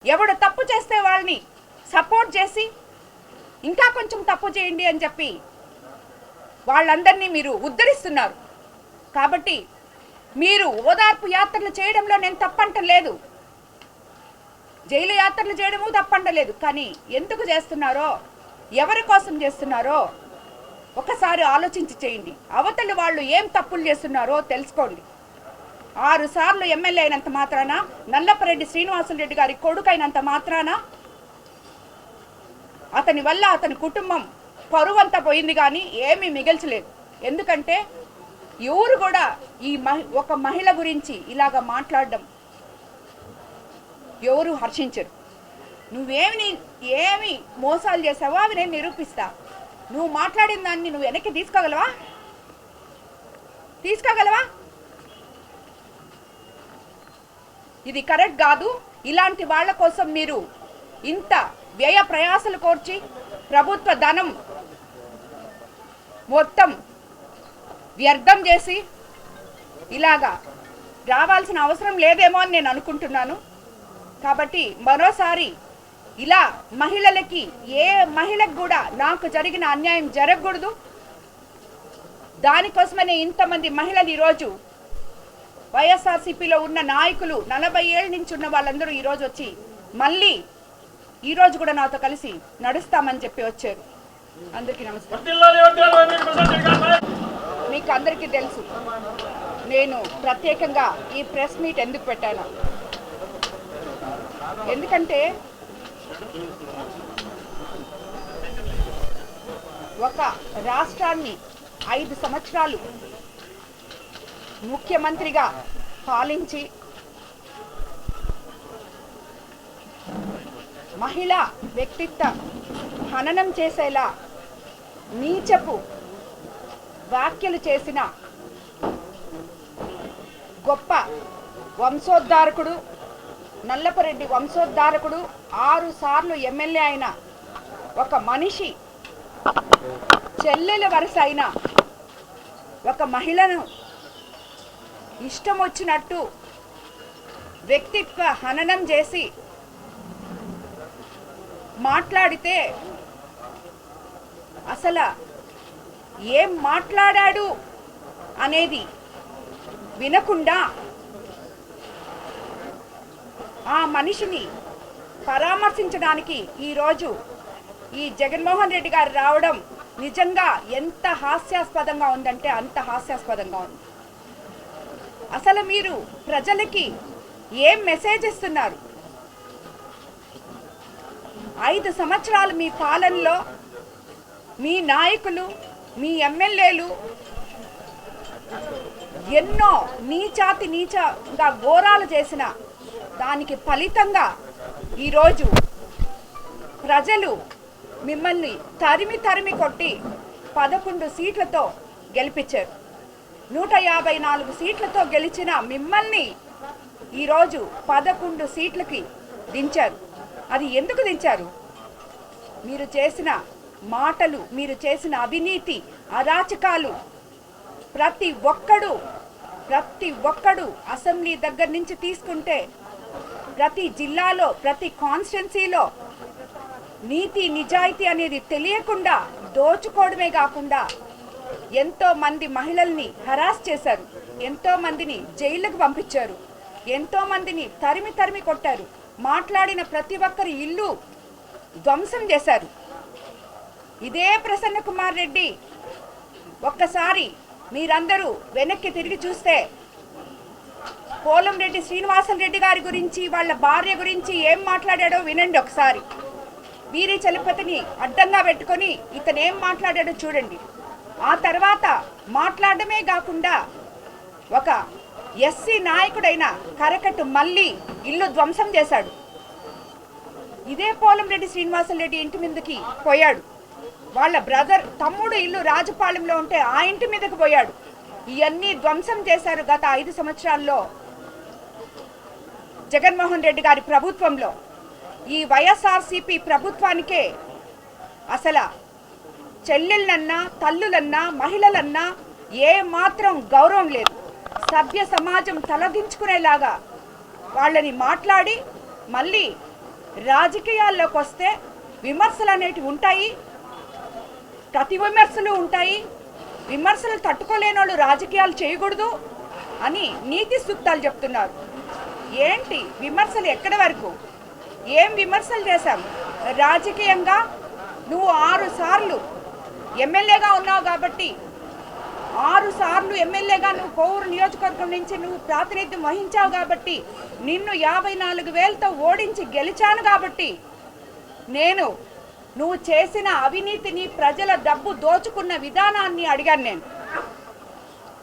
ఎవడు తప్పు చేస్తే వాళ్ళని సపోర్ట్ చేసి ఇంకా కొంచెం తప్పు చేయండి అని చెప్పి వాళ్ళందరినీ మీరు ఉద్ధరిస్తున్నారు. కాబట్టి మీరు ఓదార్పు యాత్రలు చేయడంలో నేను తప్పంటలేదు, జైలు యాత్రలు చేయడము తప్పంటలేదు. కానీ ఎందుకు చేస్తున్నారో, ఎవరి కోసం చేస్తున్నారో ఒకసారి ఆలోచించి చేయండి. అవతలి వాళ్ళు ఏం తప్పులు చేస్తున్నారో తెలుసుకోండి. 6 సార్లు ఎమ్మెల్యే అయినంత మాత్రాన, నల్లపరెడ్డి శ్రీనివాసులరెడ్డి గారి కొడుకైనంత మాత్రాన అతని వల్ల అతని కుటుంబం పరువంతా పోయింది కానీ ఏమీ మిగల్చలేదు. ఎందుకంటే ఎవరు కూడా ఈ ఒక మహిళ గురించి ఇలాగ మాట్లాడడం ఎవరు హర్షించరు. ఏమి మోసాలు చేసావో అవి నేను నిరూపిస్తా. నువ్వు మాట్లాడిన దాన్ని నువ్వు వెనక్కి తీసుకోగలవా? ఇది కరెక్ట్ కాదు. ఇలాంటి వాళ్ళ కోసం మీరు ఇంత వ్యయ ప్రయాసలు కోర్చి ప్రభుత్వ ధనం మొత్తం వ్యర్థం చేసి ఇలాగా రావాల్సిన అవసరం లేదేమో అని నేను అనుకుంటున్నాను. కాబట్టి మరోసారి ఇలా మహిళలకి, ఏ మహిళకు కూడా నాకు జరిగిన అన్యాయం జరగకూడదు. దానికోసమనే ఇంతమంది మహిళలు ఈరోజు వైఎస్ఆర్సీపీలో ఉన్న నాయకులు 40 ఏళ్ళ నుంచి ఉన్న వాళ్ళందరూ ఈరోజు వచ్చి మళ్ళీ ఈరోజు కూడా నాతో కలిసి నడుస్తామని చెప్పి వచ్చారు. అందరికీ నమస్కారం. మీకు అందరికీ తెలుసు నేను ప్రత్యేకంగా ఈ ప్రెస్ మీట్ ఎందుకు పెట్టాను. ఎందుకంటే ఒక రాష్ట్రాన్ని 5 సంవత్సరాలు ముఖ్యమంత్రిగా పాలించి మహిళా వ్యక్తిత్వ హననం చేసేలా నీచపు వ్యాఖ్యలు చేసిన గొప్ప వంశోద్ధారకుడు, నల్లపరెడ్డి వంశోద్ధారకుడు, 6 సార్లు ఎమ్మెల్యే అయిన ఒక మనిషి, చెల్లెల వరుస అయిన ఒక మహిళను ఇష్టం వచ్చినట్టు వ్యక్తిత్వ హననం చేసి మాట్లాడితే అసలు ఏం మాట్లాడాడు అనేది వినకుండా ఆ మనిషిని పరామర్శించడానికి ఈరోజు ఈ జగన్మోహన్ రెడ్డి గారు రావడం నిజంగా ఎంత హాస్యాస్పదంగా ఉందంటే అంత హాస్యాస్పదంగా ఉంది. అసలు మీరు ప్రజలకి ఏం మెసేజ్ ఇస్తున్నారు? 5 సంవత్సరాలు మీ పాలనలో మీ నాయకులు, మీ ఎమ్మెల్యేలు ఎన్నో నీచంగా ఘోరాలు చేసిన దానికి ఫలితంగా ఈరోజు ప్రజలు మిమ్మల్ని తరిమి కొట్టి 11 సీట్లతో గెలిపించారు. 154 సీట్లతో గెలిచిన మిమ్మల్ని ఈరోజు 11 సీట్లకి దించారు. అది ఎందుకు దించారు? మీరు చేసిన మాటలు, మీరు చేసిన అవినీతి, అరాచకాలు ప్రతి ఒక్కడు అసెంబ్లీ దగ్గర నుంచి తీసుకుంటే ప్రతి జిల్లాలో, ప్రతి కాన్స్టిట్యున్సీలో నీతి నిజాయితీ అనేది తెలియకుండా దోచుకోవడమే కాకుండా ఎంతో మంది మహిళల్ని హరాస్ చేశారు, ఎంతో మందిని జైలుకు పంపించారు, ఎంతో మందిని తరిమి కొట్టారు, మాట్లాడిన ప్రతి ఒక్కరి ఇల్లు ధ్వంసం చేశారు. ఇదే ప్రసన్న కుమార్ రెడ్డి ఒక్కసారి మీరందరూ వెనక్కి తిరిగి చూస్తే పోలంరెడ్డి శ్రీనివాసులరెడ్డి గారి గురించి, వాళ్ళ భార్య గురించి ఏం మాట్లాడాడో వినండి ఒకసారి. వీరి చలపతిని అడ్డంగా పెట్టుకొని ఇతను ఏం మాట్లాడాడో చూడండి. ఆ తర్వాత మాట్లాడమే కాకుండా ఒక ఎస్సీ నాయకుడైన కరకట్టు మళ్ళీ ఇల్లు ధ్వంసం చేశాడు. ఇదే పోలంరెడ్డి శ్రీనివాసులరెడ్డి ఇంటి మీదకి పోయాడు. వాళ్ళ తమ్ముడు ఇల్లు రాజపాలెంలో ఉంటే ఆ ఇంటి మీదకి పోయాడు. ఇవన్నీ ధ్వంసం చేశారు గత 5 సంవత్సరాల్లో జగన్మోహన్ రెడ్డి గారి ప్రభుత్వంలో. ఈ వైఎస్ఆర్సీపీ ప్రభుత్వానికే అసలు చెల్లెళ్ళన్నా, తల్లులన్నా, మహిళలన్నా ఏ మాత్రం గౌరవం లేదు. సభ్య సమాజం తలదించుకునేలాగా వాళ్ళని మాట్లాడి మళ్ళీ రాజకీయాల్లోకి వస్తే విమర్శలు అనేటివి ఉంటాయి, ప్రతి విమర్శలు ఉంటాయి. విమర్శలు తట్టుకోలేని వాళ్ళు రాజకీయాలు చేయకూడదు అని నీతి సూక్తాలు చెప్తున్నారు. ఏంటి విమర్శలు ఎక్కడి వరకు? ఏం విమర్శలు చేశాం? రాజకీయంగా నువ్వు 6 సార్లు ఎమ్మెల్యేగా ఉన్నావు కాబట్టి 6 సార్లు ఎమ్మెల్యేగా నువ్వు కోవూరు నియోజకవర్గం నుంచి నువ్వు ప్రాతినిధ్యం వహించావు కాబట్టి నిన్ను 54,000తో ఓడించి గెలిచాను కాబట్టి నువ్వు చేసిన అవినీతిని, ప్రజల డబ్బు దోచుకున్న విధానాన్ని అడిగాను నేను.